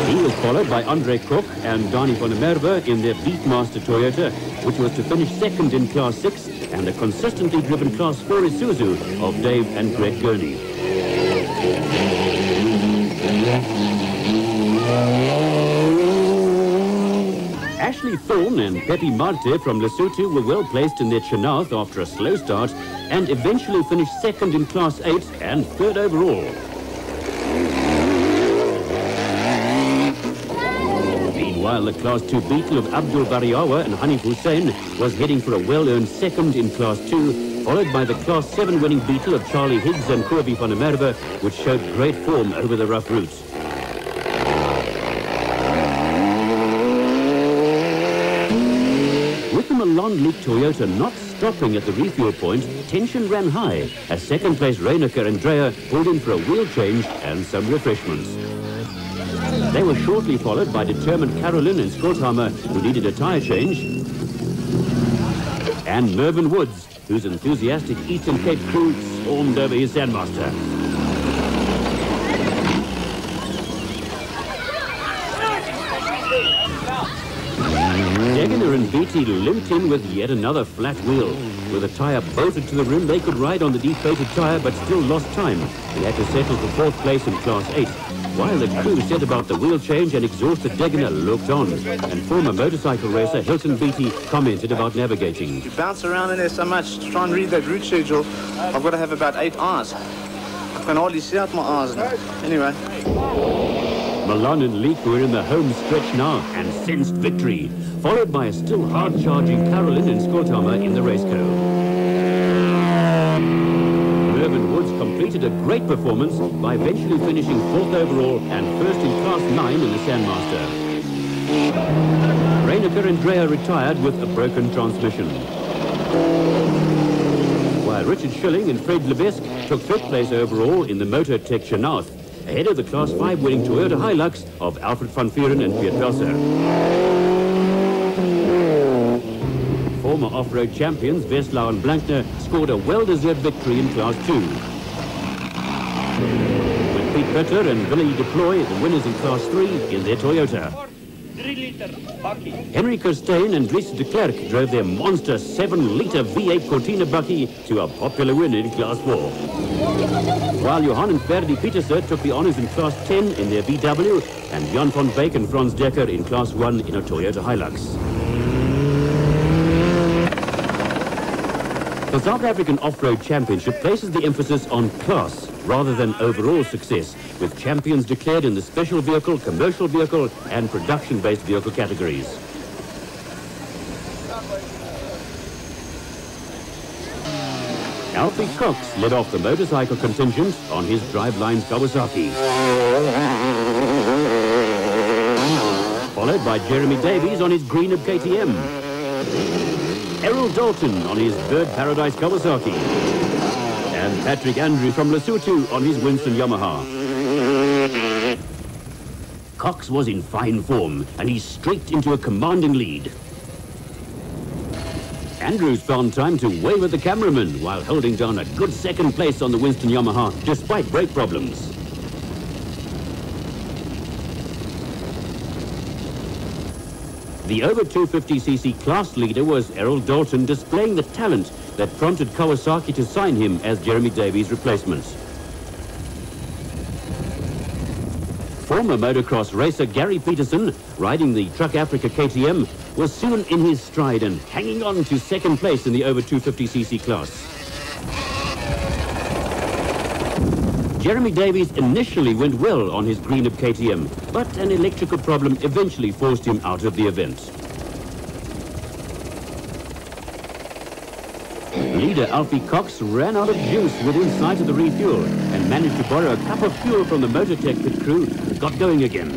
He was followed by Andre Koch and Dani van der Merwe in their Beatmaster Toyota, which was to finish second in Class 6, and a consistently driven Class 4 Isuzu of Dave and Greg Gurney. Ashley Thorne and Pepe Marte from Lesotho were well placed in their Chenarth after a slow start and eventually finished second in Class 8 and third overall. Meanwhile, the Class 2 Beetle of Abdul Bariawa and Hanif Hussein was heading for a well-earned second in Class 2, followed by the Class 7 winning Beetle of Charlie Higgs and Corby van der Merwe, which showed great form over the rough routes. With the Milan League Toyota not stopping at the refuel point, tension ran high as second-place Reinecker and Dreyer pulled in for a wheel change and some refreshments. They were shortly followed by determined Carolyn and Schrothhammer, who needed a tyre change, and Mervyn Woods, whose enthusiastic Eastern Cape crew swarmed over his Sandmaster. Degener and Beattie limped in with yet another flat wheel. With a tyre bolted to the rim, they could ride on the deflated tyre but still lost time. They had to settle for fourth place in Class 8. While the crew set about the wheel change, an exhausted Degener looked on, and former motorcycle racer Hilton Beattie commented about navigating. You bounce around in there so much to try and read that route schedule. I've got to have about 8 hours. I can hardly see out my hours now. Anyway. Milan and Leek were in the home stretch now and sensed victory, followed by a still hard-charging Carolyn and Schrothhammer in the racecar. Mervyn Woods completed a great performance by eventually finishing 4th overall and first in Class 9 in the Sandmaster. Reinecker and Dreyer retired with a broken transmission, while Richard Schilling and Fred Levesque took 5th place overall in the Motor Tech Chenarth, ahead of the Class 5 winning Toyota Hilux of Alfred van Vuuren and Piet Pelser. Former off-road champions Westlau and Blankner scored a well-deserved victory in Class 2. With Piet Butter and Billy Deploy, the winners in Class 3 in their Toyota. Henry Costain and Dries de Klerk drove their monster 7-litre V8 Cortina Bucky to a popular win in Class 4. While Johan and Ferdi Pieterse took the honours in Class 10 in their VW, and Jan van Beek and Frans Dekker in Class 1 in a Toyota Hilux. The South African Off-Road Championship places the emphasis on class rather than overall success, with champions declared in the special vehicle, commercial vehicle and production-based vehicle categories. Alfie Cox led off the motorcycle contingent on his Drivelines Kawasaki, followed by Jeremy Davies on his Greenup KTM, Errol Dalton on his Bird Paradise Kawasaki, and Patrick Andrew from Lesotho on his Winston Yamaha. Cox was in fine form, and he streaked into a commanding lead. Andrews found time to wave at the cameraman while holding down a good second place on the Winston Yamaha, despite brake problems. The over 250cc class leader was Errol Dalton, displaying the talent that prompted Kawasaki to sign him as Jeremy Davies' replacement. Former motocross racer Gary Peterson, riding the Truck Africa KTM, was soon in his stride and hanging on to second place in the over 250cc class. Jeremy Davies initially went well on his Greenup KTM, but an electrical problem eventually forced him out of the event. Leader Alfie Cox ran out of juice within sight of the refuel and managed to borrow a cup of fuel from the Motortech pit crew and got going again.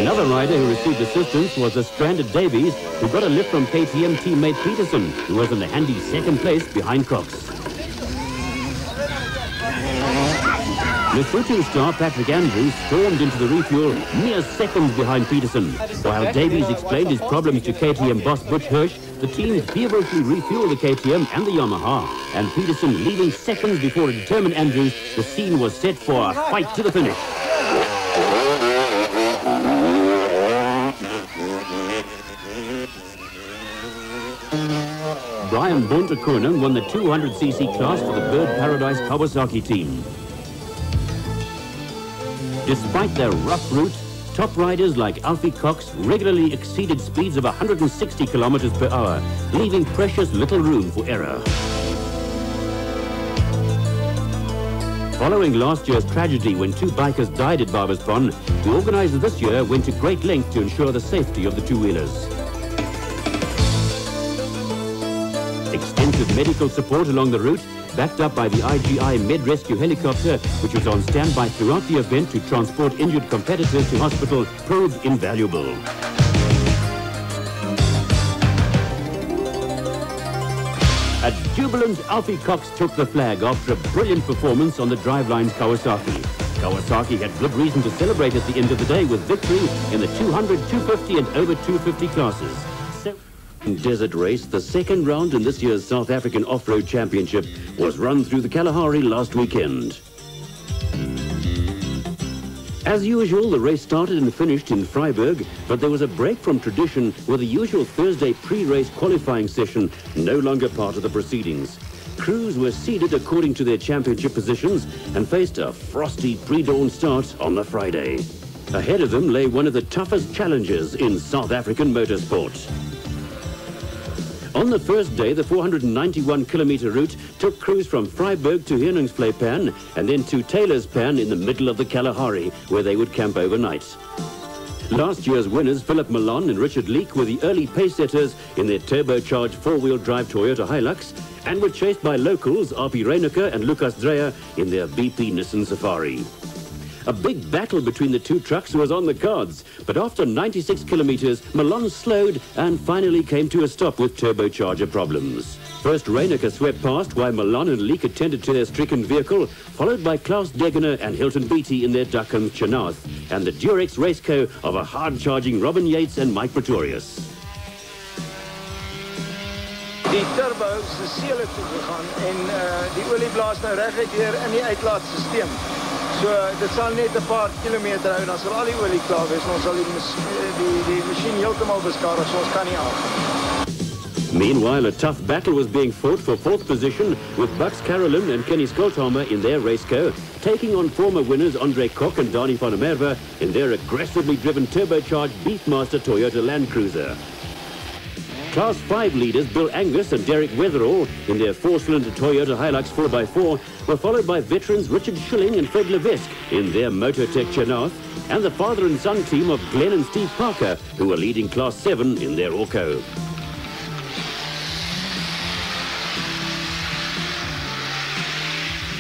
Another rider who received assistance was a stranded Davies, who got a lift from KTM teammate Peterson, who was in a handy second place behind Cox. Lesotho star Patrick Andrews stormed into the refuel mere seconds behind Peterson. While Davies explained his problems to KTM boss Butch Hirsch, the team feverishly refueled the KTM and the Yamaha, and Peterson leaving seconds before a determined Andrews, the scene was set for a fight to the finish. Brian Bontekonen won the 200cc class for the Bird Paradise Kawasaki team. Despite their rough route, top riders like Alfie Cox regularly exceeded speeds of 160 kilometers per hour, leaving precious little room for error. Following last year's tragedy when two bikers died at Barberspon, the organisers this year went to great lengths to ensure the safety of the two-wheelers. Extensive medical support along the route, backed up by the IGI Med Rescue helicopter, which was on standby throughout the event to transport injured competitors to hospital, proved invaluable. A jubilant Alfie Cox took the flag after a brilliant performance on the Drivelines Kawasaki. Kawasaki had good reason to celebrate at the end of the day with victory in the 200, 250 and over 250 classes. Desert Race, the second round in this year's South African Off-Road Championship, was run through the Kalahari last weekend. As usual, the race started and finished in Vryburg, but there was a break from tradition with the usual Thursday pre-race qualifying session no longer part of the proceedings. Crews were seeded according to their championship positions and faced a frosty pre-dawn start on the Friday. Ahead of them lay one of the toughest challenges in South African motorsport. On the first day, the 491-kilometer route took crews from Vryburg to Heuningvlei and then to Taylorspan in the middle of the Kalahari, where they would camp overnight. Last year's winners, Philip Milan and Richard Leek, were the early pace-setters in their turbocharged four-wheel drive Toyota Hilux and were chased by locals Arpi Reyneke and Lucas Dreyer in their BP Nissan Safari. A big battle between the two trucks was on the cards, but after 96 kilometers, Milan slowed and finally came to a stop with turbocharger problems. First, Reyneke swept past while Milan and Leek attended to their stricken vehicle, followed by Klaus Degener and Hilton Beattie in their Duckham Chanath, and the Durex raceco of a hard-charging Robin Yates and Mike Pretorius. Die turbo se seele toe gegaan en die olie blaas nou reguit deur in die uitlaatstelsel. So dit sal net 'n paar kilometer hou, dan sal al die olie klaar wees en ons sal die masjien heeltemal beskadig, so ons kan nie aan. Meanwhile, a tough battle was being fought for fourth position with Bucks Carolyn and Kenny Skolthammer in their raceco, taking on former winners Andre Kok and Dani van der Merwe in their aggressively driven turbocharged Beefmaster Toyota Land Cruiser. Class 5 leaders Bill Angus and Derek Weatherall in their four-cylinder Toyota Hilux 4x4 were followed by veterans Richard Schilling and Fred Levesque in their Mototech Chanath and the father and son team of Glenn and Steve Parker, who were leading Class 7 in their Orco.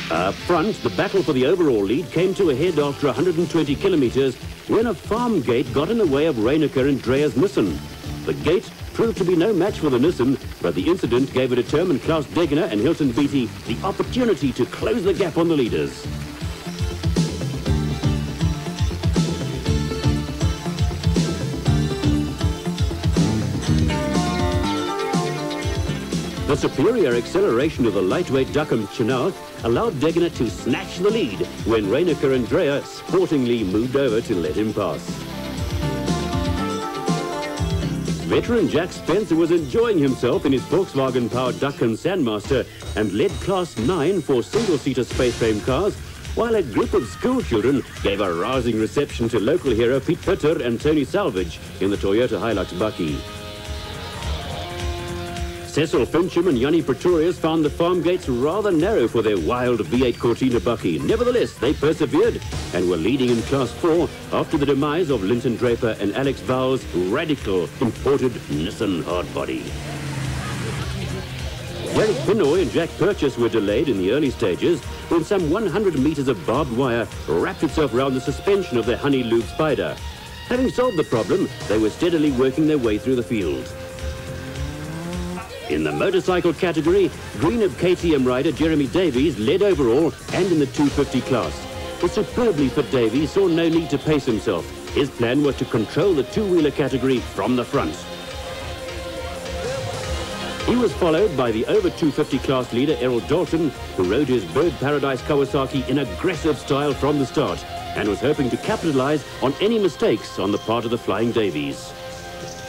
Up front, the battle for the overall lead came to a head after 120 kilometers when a farm gate got in the way of Reyneke and Dreyer's Nissan. The gate proved to be no match for the Nissan, but the incident gave a determined Klaus Degener and Hilton Beattie the opportunity to close the gap on the leaders. The superior acceleration of the lightweight Duckham Chenoweth allowed Degener to snatch the lead when Reiniker and Dreyer sportingly moved over to let him pass. Veteran Jack Spencer was enjoying himself in his Volkswagen-powered Duckham Sandmaster and led Class 9 for single-seater space-frame cars, while a group of schoolchildren gave a rousing reception to local hero Piet Pitter and Tony Salvage in the Toyota Hilux Bakkie. Cecil Fincham and Yanni Pretorius found the farm gates rather narrow for their wild V8 Cortina Bakkie. Nevertheless, they persevered and were leading in Class 4 after the demise of Linton Draper and Alex Vowell's radical imported Nissan hardbody. Derek Pinoy and Jack Purchase were delayed in the early stages when some 100 metres of barbed wire wrapped itself around the suspension of their Honey Lube Spider. Having solved the problem, they were steadily working their way through the field. In the motorcycle category, Greenup KTM rider Jeremy Davies led overall and in the 250 class. The superbly fit Davies saw no need to pace himself. His plan was to control the two-wheeler category from the front. He was followed by the over 250 class leader Errol Dalton, who rode his Bird Paradise Kawasaki in aggressive style from the start and was hoping to capitalize on any mistakes on the part of the Flying Davies.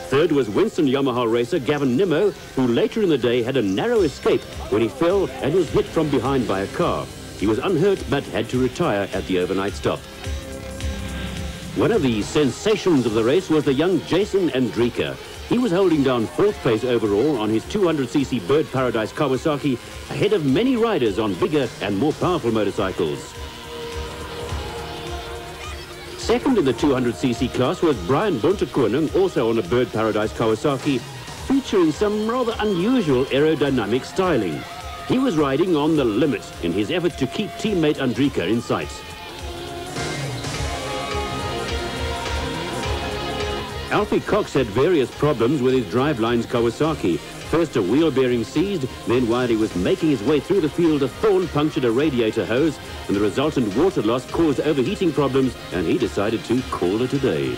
Third was Winston Yamaha racer Gavin Nimmo, who later in the day had a narrow escape when he fell and was hit from behind by a car. He was unhurt but had to retire at the overnight stop. One of the sensations of the race was the young Jason Andrika. He was holding down fourth place overall on his 200cc Bird Paradise Kawasaki, ahead of many riders on bigger and more powerful motorcycles. Second in the 200cc class was Brian Buntekoning, also on a Bird Paradise Kawasaki, featuring some rather unusual aerodynamic styling. He was riding on the limit in his effort to keep teammate Andrika in sight. Alfie Cox had various problems with his drivelines Kawasaki. First a wheel bearing seized, then while he was making his way through the field, a thorn punctured a radiator hose, and the resultant water loss caused overheating problems, and he decided to call it a day.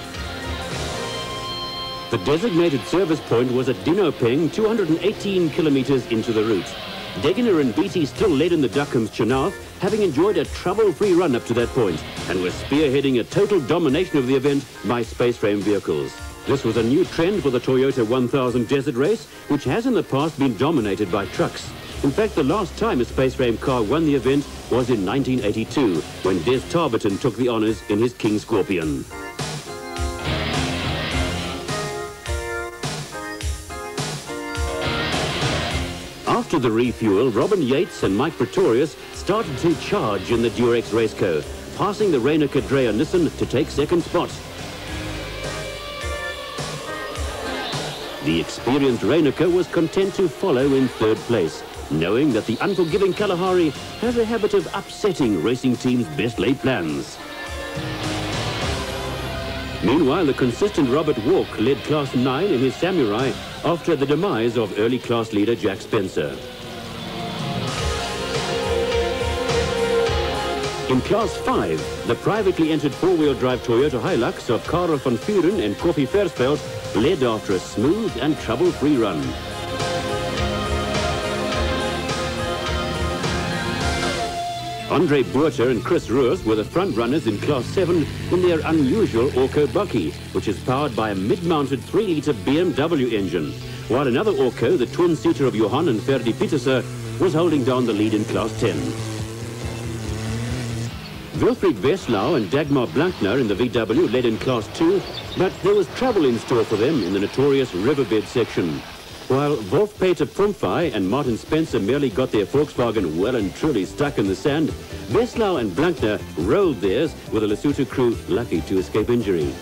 The designated service point was at Dinopeng, 218 kilometres into the route. Degener and Beattie still led in the Duckham's Chenoweth, having enjoyed a trouble-free run up to that point, and were spearheading a total domination of the event by space-frame vehicles. This was a new trend for the Toyota 1000 Desert Race, which has in the past been dominated by trucks. In fact, the last time a space-frame car won the event was in 1982, when Des Tarberton took the honours in his King Scorpion. After the refuel, Robin Yates and Mike Pretorius started to charge in the Durex Raceco, passing the Reiniker Dreyer Nissan to take second spot. The experienced Reiniker was content to follow in third place, knowing that the unforgiving Kalahari has a habit of upsetting racing teams' best-laid plans. Meanwhile, the consistent Robert Walk led Class 9 in his Samurai after the demise of early class leader Jack Spencer. In Class 5, the privately entered four-wheel drive Toyota Hilux of Karel van Vuren and Koffie Versveld led after a smooth and trouble-free run. Andre Buerter and Chris Roos were the front runners in Class 7 in their unusual Orco Bakkie, which is powered by a mid-mounted 3-litre BMW engine, while another Orco, the twin-seater of Johan and Ferdi Pieterse, was holding down the lead in Class 10. Wilfried Weslau and Dagmar Blankner in the VW led in Class 2, but there was trouble in store for them in the notorious Riverbed section. While Wolf-Peter Pumfai and Martin Spencer merely got their Volkswagen well and truly stuck in the sand, Weslau and Blankner rolled theirs with the Lesotho crew lucky to escape injury.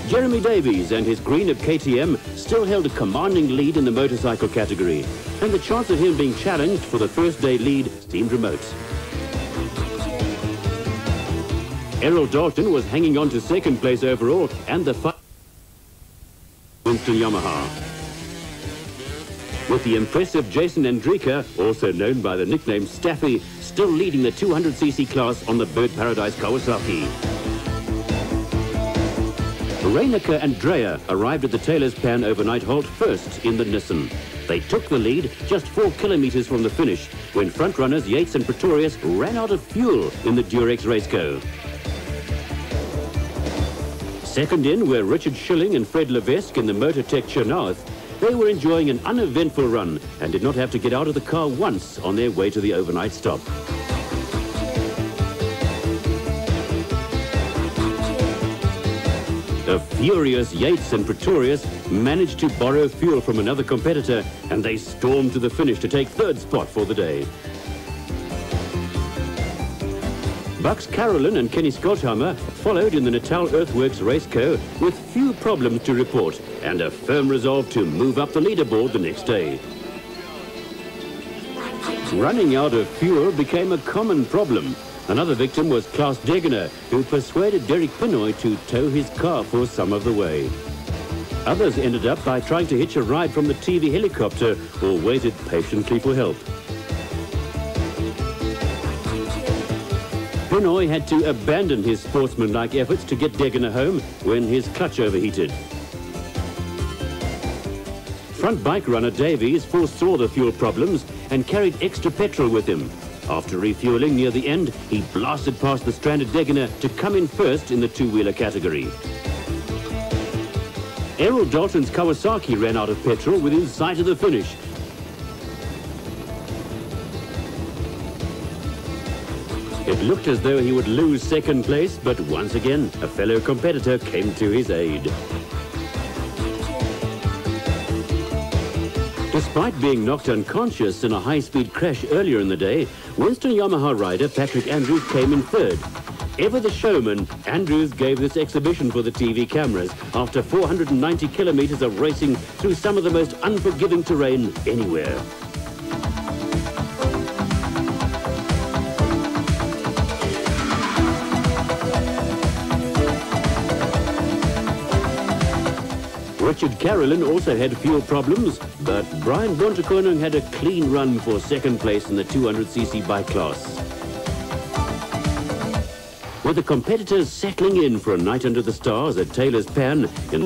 Jeremy Davies and his Greenup KTM still held a commanding lead in the motorcycle category, and the chance of him being challenged for the first day lead seemed remote. Errol Dalton was hanging on to second place overall, and the Winston Yamaha. With the impressive Jason Andrika, also known by the nickname Staffy, still leading the 200cc class on the Bird Paradise Kawasaki. Kunneke and Dreyer arrived at the Taylor's Pan overnight halt first in the Nissan. They took the lead just 4 kilometres from the finish when front-runners Yates and Pretorius ran out of fuel in the Durex Raceco. Second in were Richard Schilling and Fred Levesque in the Motortech Chernow. They were enjoying an uneventful run and did not have to get out of the car once on their way to the overnight stop. The furious Yates and Pretorius managed to borrow fuel from another competitor, and they stormed to the finish to take third spot for the day. Bucks Carolyn and Kenny Skolthammer followed in the Natal Earthworks Raceco with few problems to report and a firm resolve to move up the leaderboard the next day. Running out of fuel became a common problem. Another victim was Klaus Degener, who persuaded Derek Pinoy to tow his car for some of the way. Others ended up by trying to hitch a ride from the TV helicopter or waited patiently for help. Pinoy had to abandon his sportsmanlike efforts to get Degener home when his clutch overheated. Front bike runner Davies foresaw the fuel problems and carried extra petrol with him. After refueling near the end, he blasted past the stranded Degener to come in first in the two-wheeler category. Errol Dalton's Kawasaki ran out of petrol within sight of the finish. It looked as though he would lose second place, but once again, a fellow competitor came to his aid. Despite being knocked unconscious in a high-speed crash earlier in the day, Winston Yamaha rider Patrick Andrews came in third. Ever the showman, Andrews gave this exhibition for the TV cameras after 490 kilometres of racing through some of the most unforgiving terrain anywhere. Richard Carolyn also had fuel problems, but Brian Bontekoning had a clean run for second place in the 200cc bike class. With the competitors settling in for a night under the stars at Taylor's Pan in